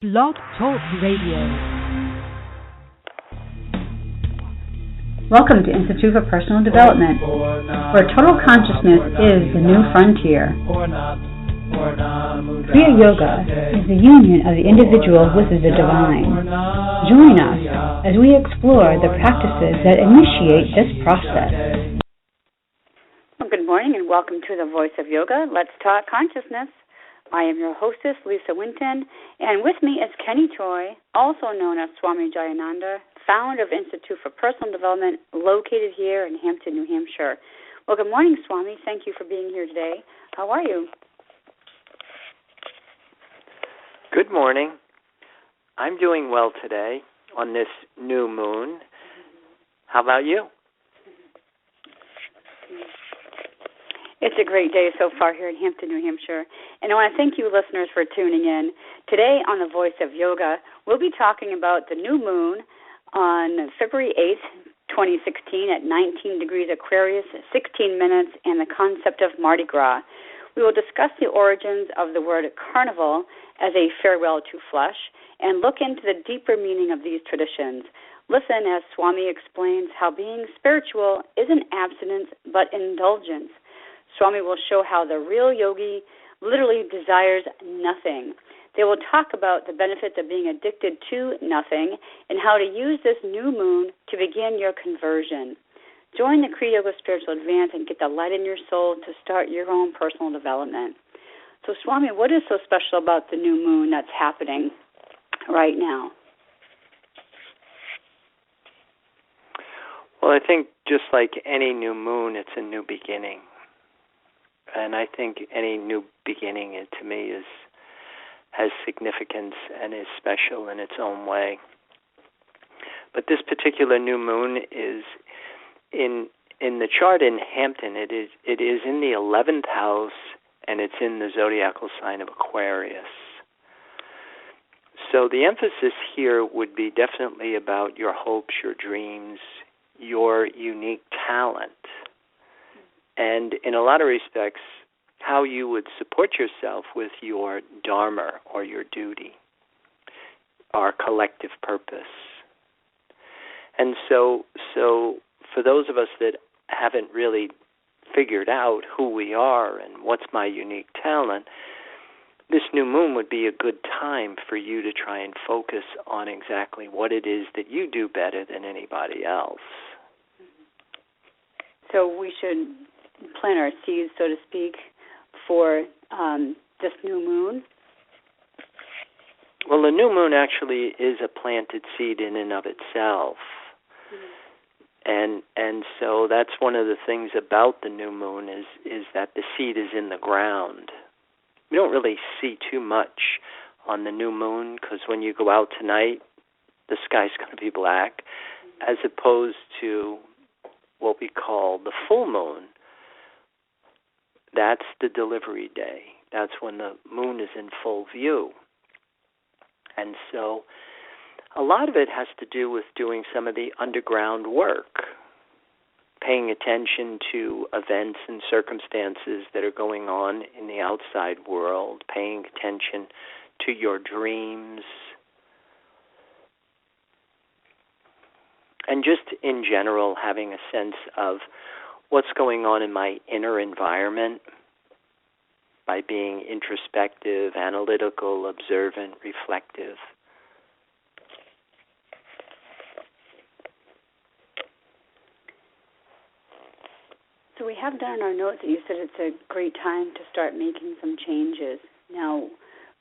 Blog Talk Radio. Welcome to Institute for Personal Development, where total consciousness is the new frontier. Kriya Yoga is the union of the individual with the divine. Join us as we explore the practices that initiate this process. Well, good morning and welcome to the Voice of Yoga. Let's talk consciousness. I am your hostess, Lisa Winton, and with me is Kenny Choi, also known as Swami Jayananda, founder of Institute for Personal Development, located here in Hampton, New Hampshire. Well, good morning, Swami. Thank you for being here today. How are you? Good morning. I'm doing well today on this new moon. How about you? It's a great day so far here in Hampton, New Hampshire. And I want to thank you listeners for tuning in. Today on The Voice of Yoga, we'll be talking about the new moon on February 8th, 2016 at 19 degrees Aquarius, 16 minutes, and the concept of Mardi Gras. We will discuss the origins of the word Carnival as a farewell to flesh and look into the deeper meaning of these traditions. Listen as Swami explains how being spiritual isn't abstinence but indulgence. Swami will show how the real yogi literally desires nothing. They will talk about the benefits of being addicted to nothing and how to use this new moon to begin your conversion. Join the Kriya Yoga Spiritual Advance and get the light in your soul to start your own personal development. So, Swami, what is so special about the new moon that's happening right now? Well, I think just like any new moon, it's a new beginning. And I think any new beginning, to me, has significance and is special in its own way. But this particular new moon is in the chart in Hampton. It is in the 11th house, and it's in the zodiacal sign of Aquarius. So the emphasis here would be definitely about your hopes, your dreams, your unique talent. And in a lot of respects, how you would support yourself with your dharma or your duty, our collective purpose. And so for those of us that haven't really figured out who we are and what's my unique talent, this new moon would be a good time for you to try and focus on exactly what it is that you do better than anybody else. So we should plant our seeds, so to speak, for this new moon? Well, the new moon actually is a planted seed in and of itself. Mm-hmm. And so that's one of the things about the new moon is that the seed is in the ground. We don't really see too much on the new moon because when you go out tonight, the sky's going to be black, as opposed to what we call the full moon. That's the delivery day. That's when the moon is in full view. And so a lot of it has to do with doing some of the underground work, paying attention to events and circumstances that are going on in the outside world, paying attention to your dreams, and just in general having a sense of what's going on in my inner environment by being introspective, analytical, observant, reflective. So we have done in our notes that you said it's a great time to start making some changes. Now,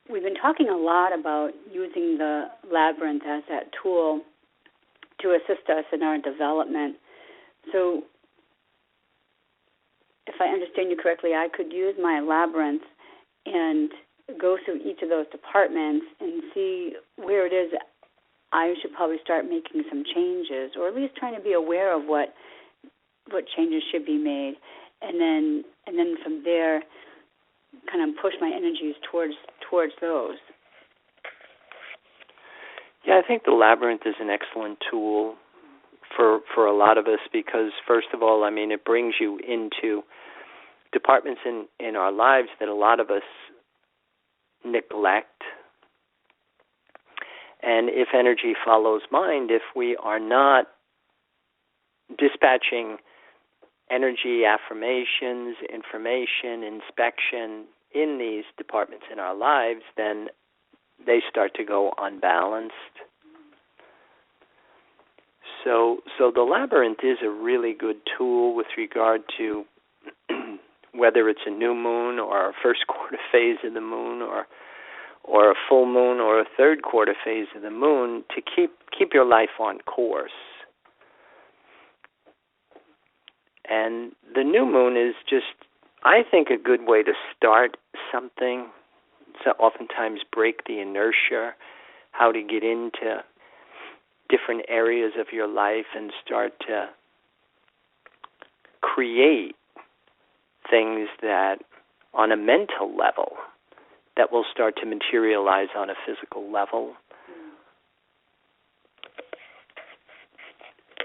we've been talking a lot about using the labyrinth as that tool to assist us in our development. So if I understand you correctly, I could use my labyrinth and go through each of those departments and see where it is I should probably start making some changes, or at least trying to be aware of what changes should be made, and then from there kind of push my energies towards those. Yeah, I think the labyrinth is an excellent tool for a lot of us because, first of all, I mean, it brings you into departments in our lives that a lot of us neglect And if energy follows mind, if we are not dispatching energy affirmations, information, inspection in these departments in our lives, then they start to go unbalanced. So the labyrinth is a really good tool with regard to whether it's a new moon or a first quarter phase of the moon or a full moon or a third quarter phase of the moon, to keep your life on course. And the new moon is just, I think, a good way to start something, to oftentimes break the inertia, how to get into different areas of your life and start to create things that, on a mental level, that will start to materialize on a physical level.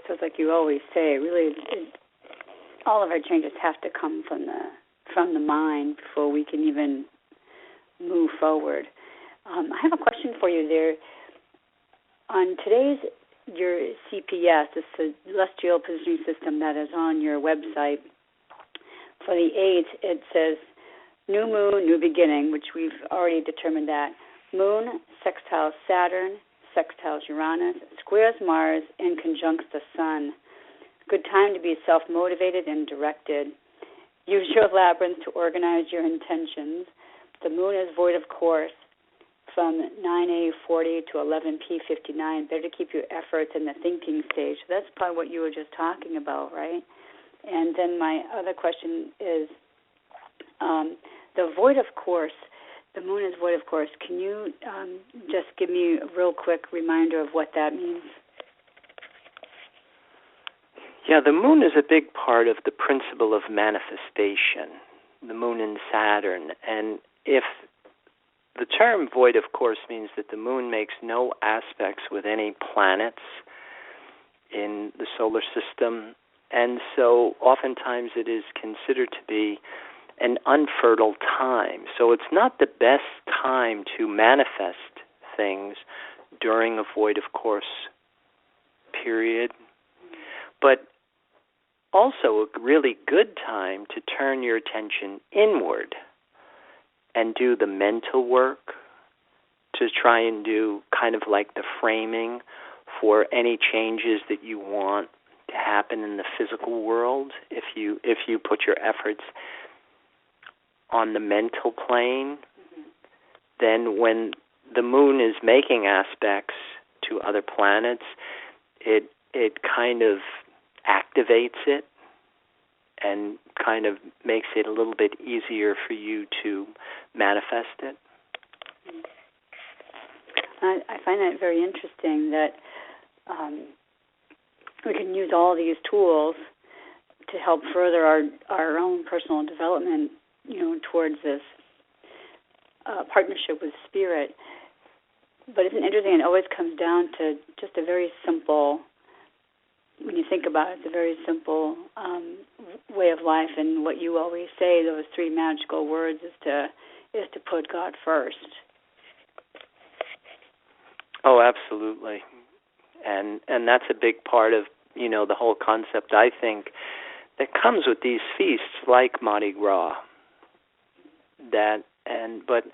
So it's like you always say, really, all of our changes have to come from the mind before we can even move forward. I have a question for you there. On today's, your CPS, this celestial positioning system that is on your website, for the 8th, it says new moon, new beginning, which we've already determined that. Moon sextiles Saturn, sextiles Uranus, squares Mars, and conjuncts the Sun. Good time to be self-motivated and directed. Use your labyrinth to organize your intentions. The moon is void of course from 9A40 to 11P59. Better keep your efforts in the thinking stage. So that's probably what you were just talking about, right? And then my other question is the void of course. The moon is void of course. Can you just give me a real quick reminder of what that means? Yeah, the moon is a big part of the principle of manifestation, the moon in Saturn. And if the term void of course means that the moon makes no aspects with any planets in the solar system, and so oftentimes it is considered to be an unfertile time. So it's not the best time to manifest things during a void of course period, but also a really good time to turn your attention inward and do the mental work, to try and do kind of like the framing for any changes that you want to happen in the physical world. If you put your efforts on the mental plane, then when the moon is making aspects to other planets, it kind of activates it and kind of makes it a little bit easier for you to manifest it. I find that very interesting that we can use all these tools to help further our own personal development, towards this partnership with Spirit. But isn't it interesting? It always comes down to just a very simple, when you think about it, it's a very simple way of life. And what you always say, those 3 magical words, is to put God first. Oh, absolutely. And that's a big part of, the whole concept, I think, that comes with these feasts like Mardi Gras. But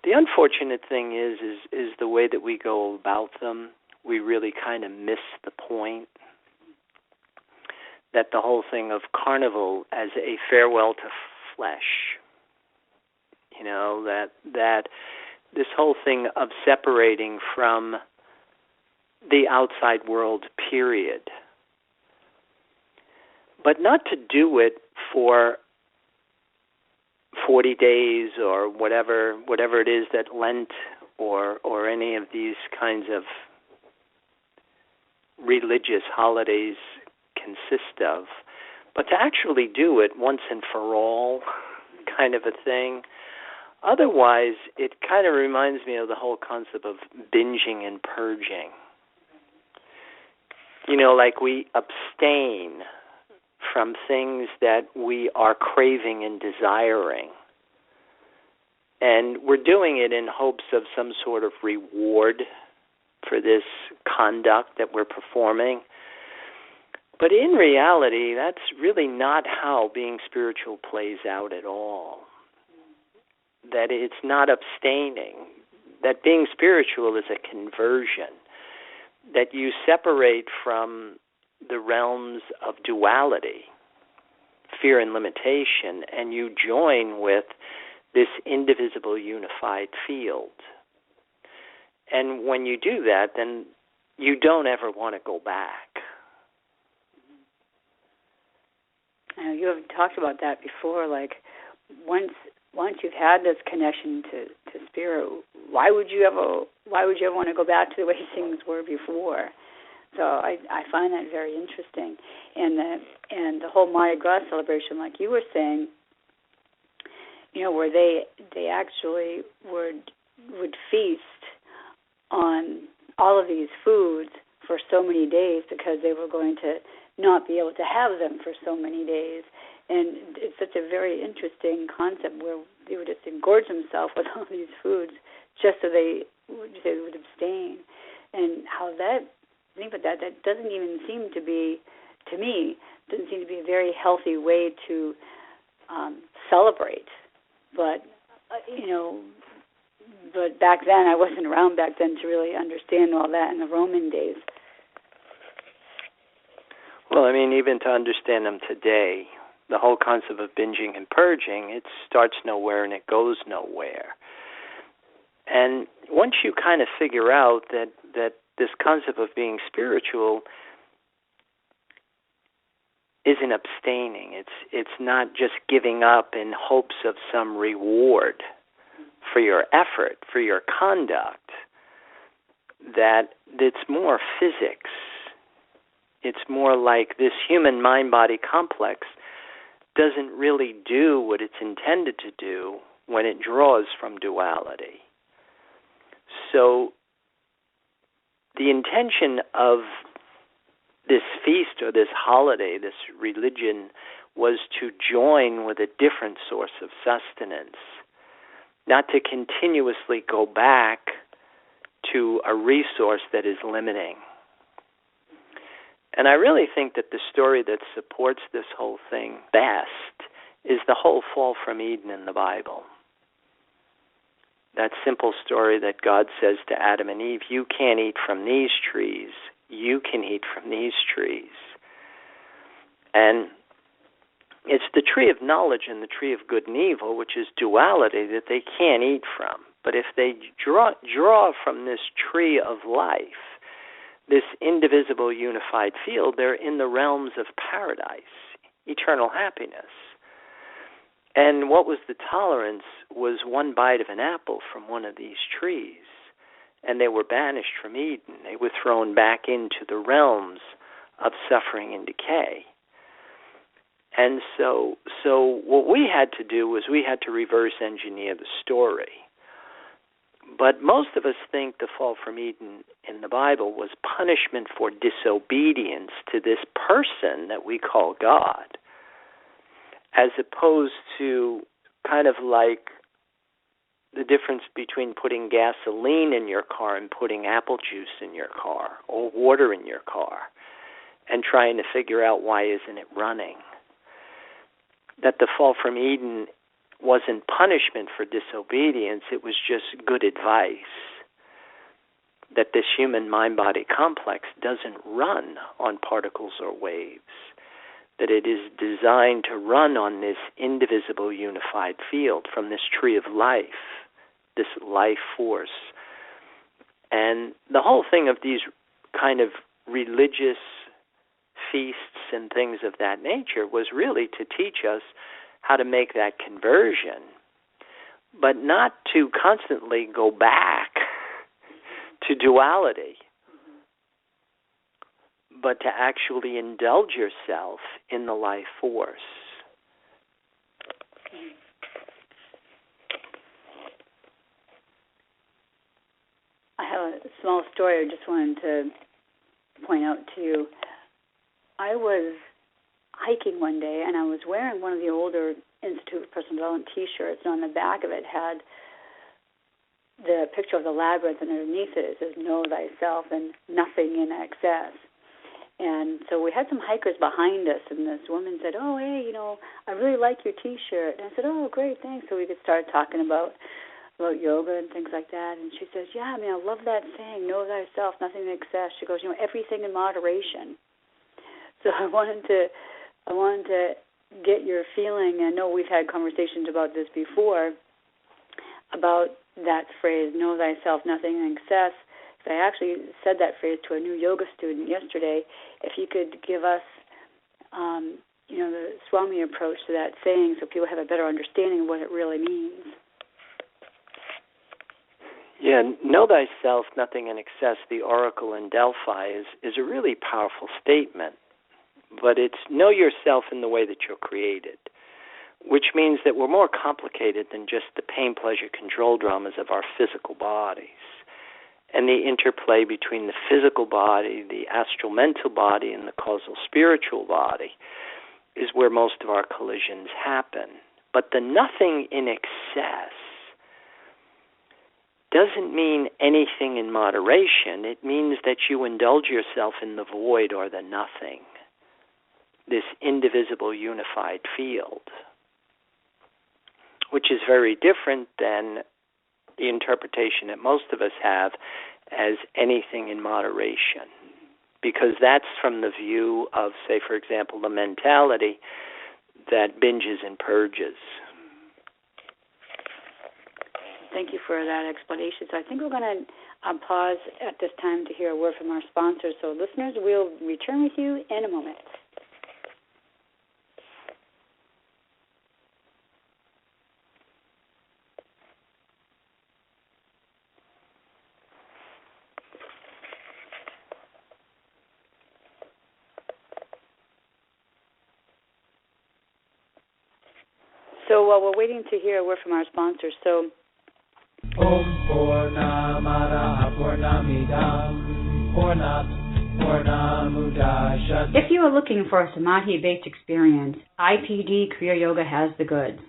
the unfortunate thing is the way that we go about them. We really kind of miss the point that the whole thing of Carnival as a farewell to flesh, that this whole thing of separating from the outside world, period. But not to do it for 40 days or whatever it is that Lent or any of these kinds of religious holidays consist of, but to actually do it once and for all, kind of a thing. Otherwise, it kind of reminds me of the whole concept of binging and purging. Like we abstain from things that we are craving and desiring. And we're doing it in hopes of some sort of reward for this conduct that we're performing. But in reality, that's really not how being spiritual plays out at all. That it's not abstaining. That being spiritual is a conversion. That you separate from the realms of duality, fear and limitation, and you join with this indivisible unified field. And when you do that, then you don't ever want to go back. You have talked about that before, like once you've had this connection to spirit, why would you ever want to go back to the way things were before? So I find that very interesting. And the whole Mardi Gras celebration, like you were saying, where they actually would feast on all of these foods for so many days because they were going to not be able to have them for so many days. And it's such a very interesting concept where they would just engorge themselves with all these foods just so they would abstain. And how that doesn't even seem to be, to me, doesn't seem to be a very healthy way to celebrate. But, but back then, I wasn't around back then to really understand all that in the Roman days. Well, even to understand them today, the whole concept of binging and purging, it starts nowhere and it goes nowhere. And once you kind of figure out that this concept of being spiritual isn't abstaining, it's not just giving up in hopes of some reward for your effort, for your conduct, that it's more physics. It's more like this human mind-body complex doesn't really do what it's intended to do when it draws from duality. So the intention of this feast or this holiday, this religion, was to join with a different source of sustenance, not to continuously go back to a resource that is limiting. And I really think that the story that supports this whole thing best is the whole fall from Eden in the Bible. That simple story that God says to Adam and Eve, you can't eat from these trees, you can eat from these trees. And it's the tree of knowledge and the tree of good and evil, which is duality, that they can't eat from. But if they draw from this tree of life, this indivisible unified field, they're in the realms of paradise, eternal happiness. And what was the tolerance was one bite of an apple from one of these trees. And they were banished from Eden. They were thrown back into the realms of suffering and decay. And so what we had to do was we had to reverse engineer the story. But most of us think the fall from Eden in the Bible was punishment for disobedience to this person that we call God, as opposed to kind of like the difference between putting gasoline in your car and putting apple juice in your car or water in your car and trying to figure out why isn't it running. That the fall from Eden wasn't punishment for disobedience, it was just good advice. That this human mind-body complex doesn't run on particles or waves. That it is designed to run on this indivisible unified field from this tree of life, this life force. And the whole thing of these kind of religious feasts and things of that nature was really to teach us how to make that conversion, but not to constantly go back to duality, but to actually indulge yourself in the life force. I have a small story I just wanted to point out to you. I was hiking one day, and I was wearing one of the older Institute of Personal Development T-shirts, and on the back of it had the picture of the labyrinth, and underneath it says, know thyself and nothing in excess. And so we had some hikers behind us, and this woman said, oh, hey, I really like your T-shirt. And I said, oh, great, thanks. So we could start talking about yoga and things like that. And she says, yeah, I love that saying, know thyself, nothing in excess. She goes, everything in moderation. So I wanted to get your feeling. I know we've had conversations about this before, about that phrase, know thyself, nothing in excess. I actually said that phrase to a new yoga student yesterday. If you could give us, the Swami approach to that saying so people have a better understanding of what it really means. Yeah, know thyself, nothing in excess, the oracle in Delphi, is a really powerful statement. But it's know yourself in the way that you're created, which means that we're more complicated than just the pain, pleasure, control dramas of our physical bodies. And the interplay between the physical body, the astral mental body, and the causal spiritual body is where most of our collisions happen. But the nothing in excess doesn't mean anything in moderation. It means that you indulge yourself in the void or the nothing, this indivisible unified field, which is very different than the interpretation that most of us have as anything in moderation, because that's from the view of, say, for example, the mentality that binges and purges. Thank you for that explanation. So I think we're going to pause at this time to hear a word from our sponsors. So listeners, we'll return with you in a moment. So while we're waiting to hear a word from our sponsors, if you are looking for a Samadhi-based experience, IPD Kriya Yoga has the goods.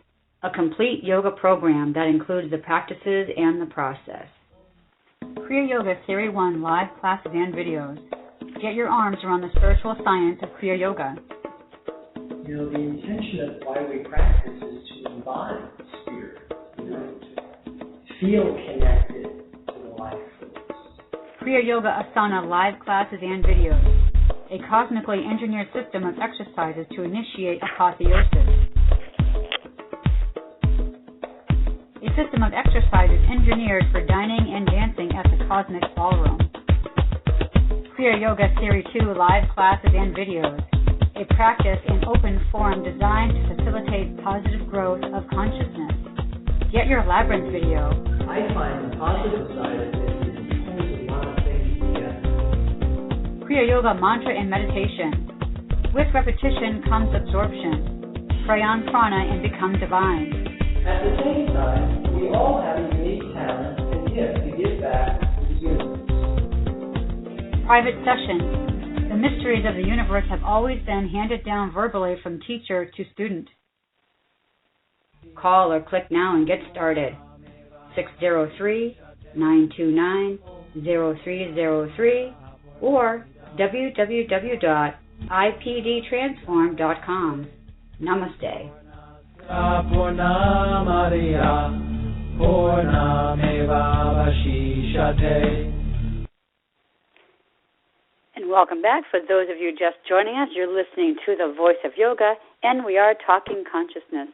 A complete yoga program that includes the practices and the process. Kriya Yoga Series 1 live classes and videos. Get your arms around the spiritual science of Kriya Yoga. The intention of why we practice is to embody the spirit, to feel connected to the life force. Kriya Yoga Asana live classes and videos. A cosmically engineered system of exercises to initiate apotheosis. A system of exercises engineered for dining and dancing at the Cosmic Ballroom. Kriya Yoga Series 2 live classes and videos. A practice in open forum designed to facilitate positive growth of consciousness. Get your Labyrinth video. I find the positive side of it is it pulls a lot of things together. Kriya Yoga Mantra and Meditation. With repetition comes absorption. Pray on prana and become divine. At the same time, we all have a unique talent and gift to give back to the universe. Private sessions. The mysteries of the universe have always been handed down verbally from teacher to student. Call or click now and get started. 603-929-0303 or www.ipdtransform.com. Namaste. And welcome back. For those of you just joining us, you're listening to The Voice of Yoga, and we are talking consciousness.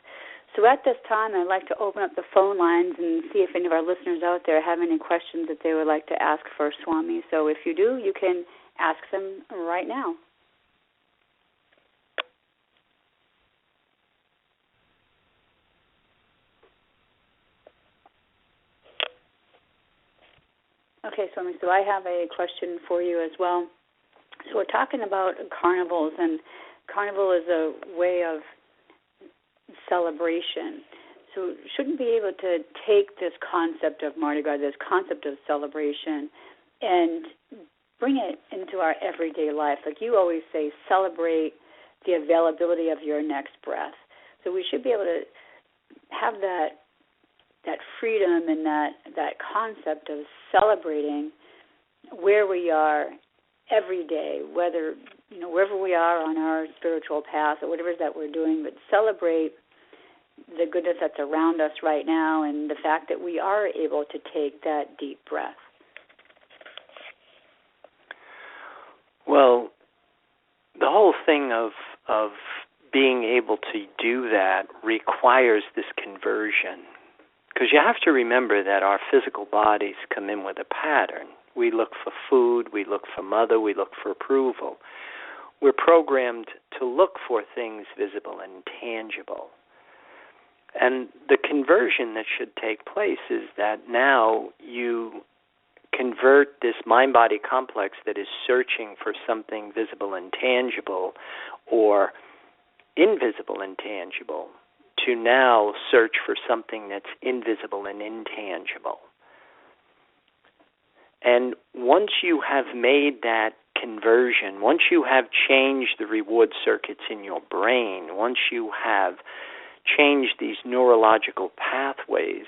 So at this time, I'd like to open up the phone lines and see if any of our listeners out there have any questions that they would like to ask for Swami. So if you do, you can ask them right now. Okay, Swami, so I have a question for you as well. So we're talking about carnivals, and carnival is a way of celebration. So shouldn't be able to take this concept of Mardi Gras, this concept of celebration, and bring it into our everyday life. Like you always say, celebrate the availability of your next breath. So we should be able to have that freedom and that concept of celebrating where we are every day, whether, wherever we are on our spiritual path or whatever it is that we're doing, but celebrate the goodness that's around us right now and the fact that we are able to take that deep breath. Well, the whole thing of being able to do that requires this conversion, because you have to remember that our physical bodies come in with a pattern. We look for food, we look for mother, we look for approval. We're programmed to look for things visible and tangible. And the conversion that should take place is that now you convert this mind-body complex that is searching for something visible and tangible or invisible and tangible to now search for something that's invisible and intangible. And once you have made that conversion, once you have changed the reward circuits in your brain, once you have changed these neurological pathways,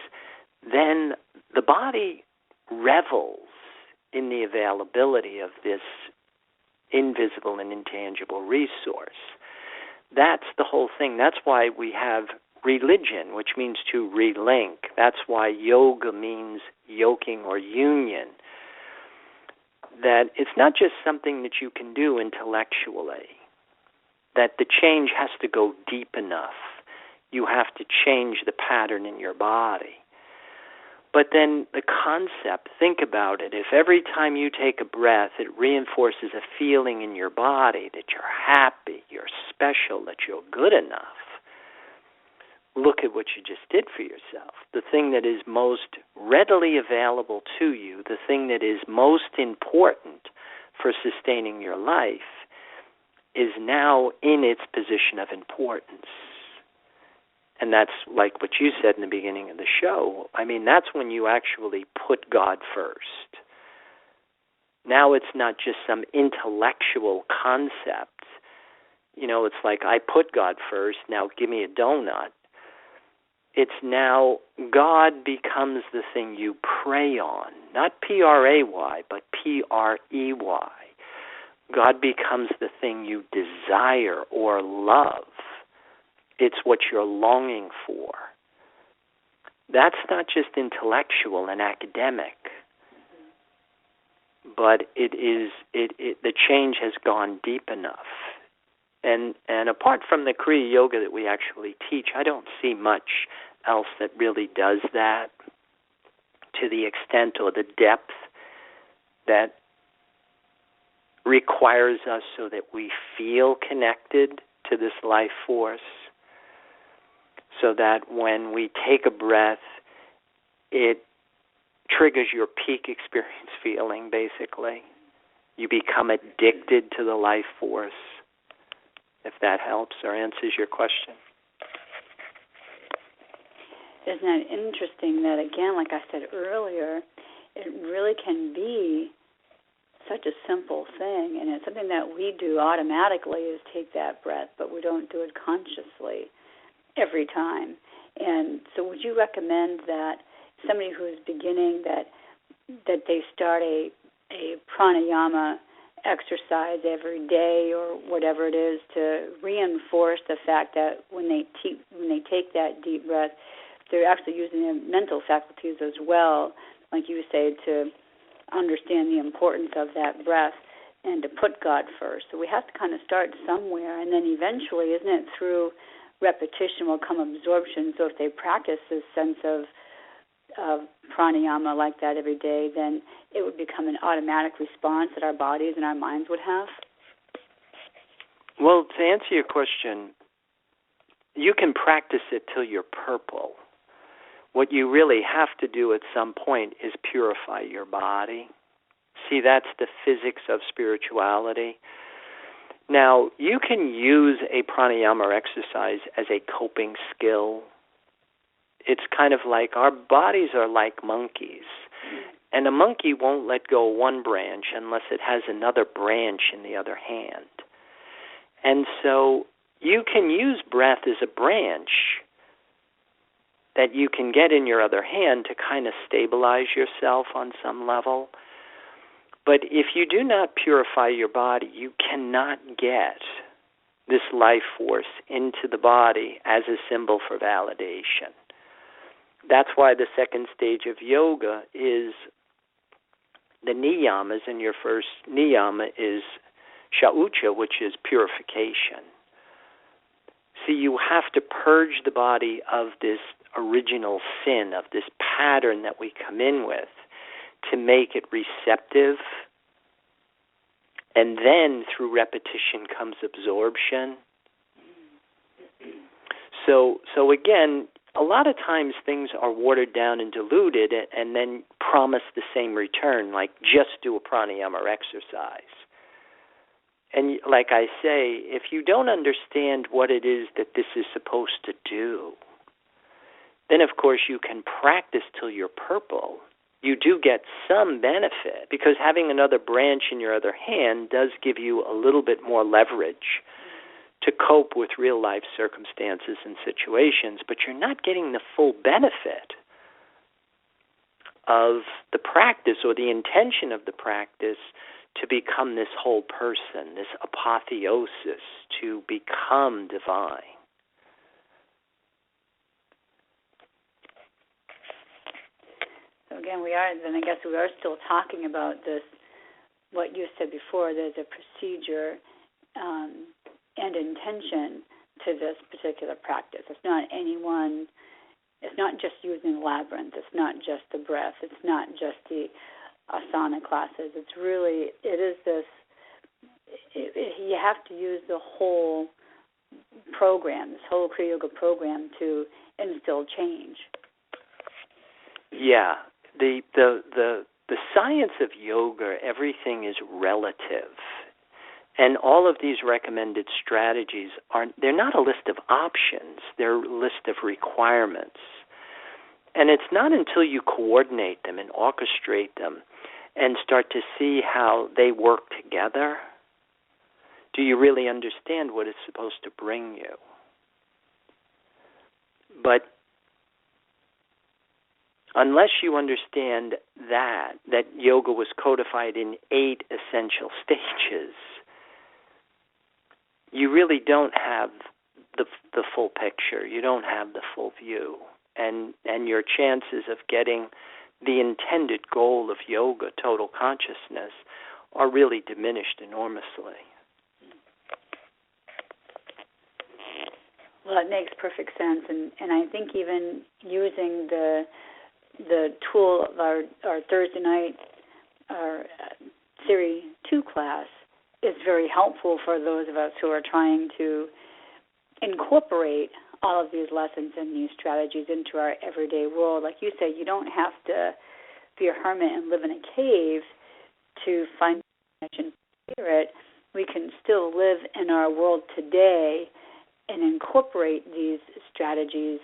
then the body revels in the availability of this invisible and intangible resource. That's the whole thing. That's why we have religion, which means to relink. That's why yoga means yoking or union. That it's not just something that you can do intellectually, that the change has to go deep enough. You have to change the pattern in your body. But then the concept, think about it. If every time you take a breath, it reinforces a feeling in your body that you're happy, you're special, that you're good enough, look at what you just did for yourself. The thing that is most readily available to you, the thing that is most important for sustaining your life, is now in its position of importance. And that's like what you said in the beginning of the show. I mean, that's when you actually put God first. Now it's not just some intellectual concept. It's like, I put God first, now give me a donut. It's now God becomes the thing you prey on, not P-R-A-Y, but P-R-E-Y. God becomes the thing you desire or love. It's what you're longing for. That's not just intellectual and academic, but the change has gone deep enough. And apart from the Kriya Yoga that we actually teach, I don't see much else that really does that to the extent or the depth that requires us so that we feel connected to this life force, so that when we take a breath, it triggers your peak experience feeling, basically. You become addicted to the life force, if that helps or answers your question. Isn't that interesting that, again, like I said earlier, it really can be such a simple thing, and it's something that we do automatically is take that breath, but we don't do it consciously every time. And so would you recommend that somebody who is beginning that they start a pranayama exercise every day or whatever it is to reinforce the fact that when they take that deep breath, they're actually using their mental faculties as well, like you say, to understand the importance of that breath and to put God first. So we have to kind of start somewhere, and then eventually, isn't it, through repetition will come absorption. So if they practice this sense of pranayama like that every day, then it would become an automatic response that our bodies and our minds would have? Well, to answer your question, you can practice it till you're purple. What you really have to do at some point is purify your body. See, that's the physics of spirituality. Now, you can use a pranayama exercise as a coping skill. It's kind of like our bodies are like monkeys, and a monkey won't let go of one branch unless it has another branch in the other hand. And so you can use breath as a branch that you can get in your other hand to kind of stabilize yourself on some level. But if you do not purify your body, you cannot get this life force into the body as a symbol for validation. That's why the second stage of yoga is the niyamas, and your first niyama is shaucha, which is purification. See, you have to purge the body of this original sin, of this pattern that we come in with, to make it receptive. And then through repetition comes absorption. So again, a lot of times things are watered down and diluted and then promise the same return, like just do a pranayama or exercise. And like I say, if you don't understand what it is that this is supposed to do, then of course you can practice till you're purple. You do get some benefit because having another branch in your other hand does give you a little bit more leverage to cope with real life circumstances and situations, but you're not getting the full benefit of the practice or the intention of the practice to become this whole person, this apotheosis, to become divine. So again, I guess we are still talking about this, what you said before, there's a procedure and intention to this particular practice. It's not just using the labyrinth, it's not just the breath, it's not just the asana classes. You have to use the whole program, this whole Kriya Yoga program to instill change. Yeah. The science of yoga, everything is relative. And all of these recommended strategies they're not a list of options, they're a list of requirements. And it's not until you coordinate them and orchestrate them and start to see how they work together do you really understand what it's supposed to bring you. But unless you understand that yoga was codified in 8 essential stages, you really don't have the full picture. You don't have the full view. And your chances of getting the intended goal of yoga, total consciousness, are really diminished enormously. Well, it makes perfect sense, and I think even using the tool of our Thursday night, our Series 2 class, is very helpful for those of us who are trying to incorporate all of these lessons and these strategies into our everyday world. Like you say, you don't have to be a hermit and live in a cave to find connection to spirit. We can still live in our world today and incorporate these strategies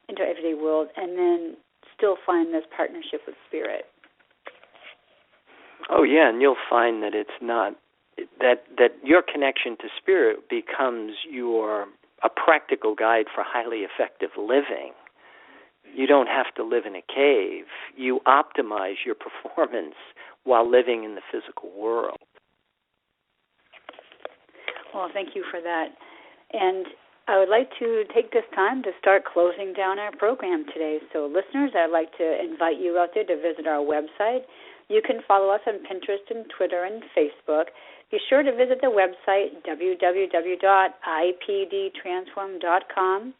into our everyday world and then still find this partnership with spirit. Oh, yeah, and you'll find that it's not, that your connection to spirit becomes a practical guide for highly effective living. You don't have to live in a cave. You optimize your performance while living in the physical world. Well, thank you for that. And I would like to take this time to start closing down our program today. So, listeners, I'd like to invite you out there to visit our website. You can follow us on Pinterest and Twitter and Facebook. Be sure to visit the website, www.ipdtransform.com.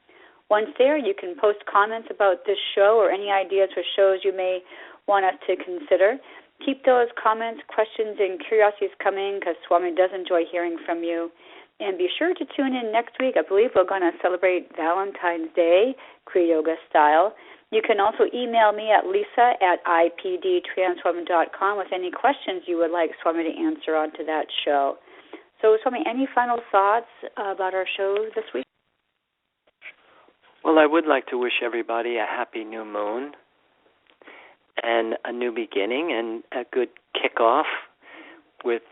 Once there, you can post comments about this show or any ideas for shows you may want us to consider. Keep those comments, questions, and curiosities coming because Swami does enjoy hearing from you. And be sure to tune in next week. I believe we're going to celebrate Valentine's Day, Kriya Yoga style. You can also email me at lisa@ipdtransform.com with any questions you would like Swami to answer onto that show. So, Swami, any final thoughts about our show this week? Well, I would like to wish everybody a happy new moon and a new beginning and a good kickoff with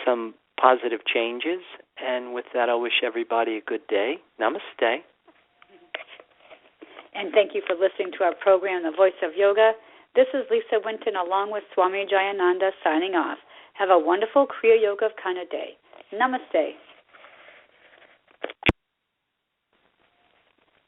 some positive changes. And with that, I'll wish everybody a good day. Namaste. And thank you for listening to our program, The Voice of Yoga. This is Lisa Winton along with Swami Jayananda signing off. Have a wonderful Kriya Yoga of Kana day. Namaste.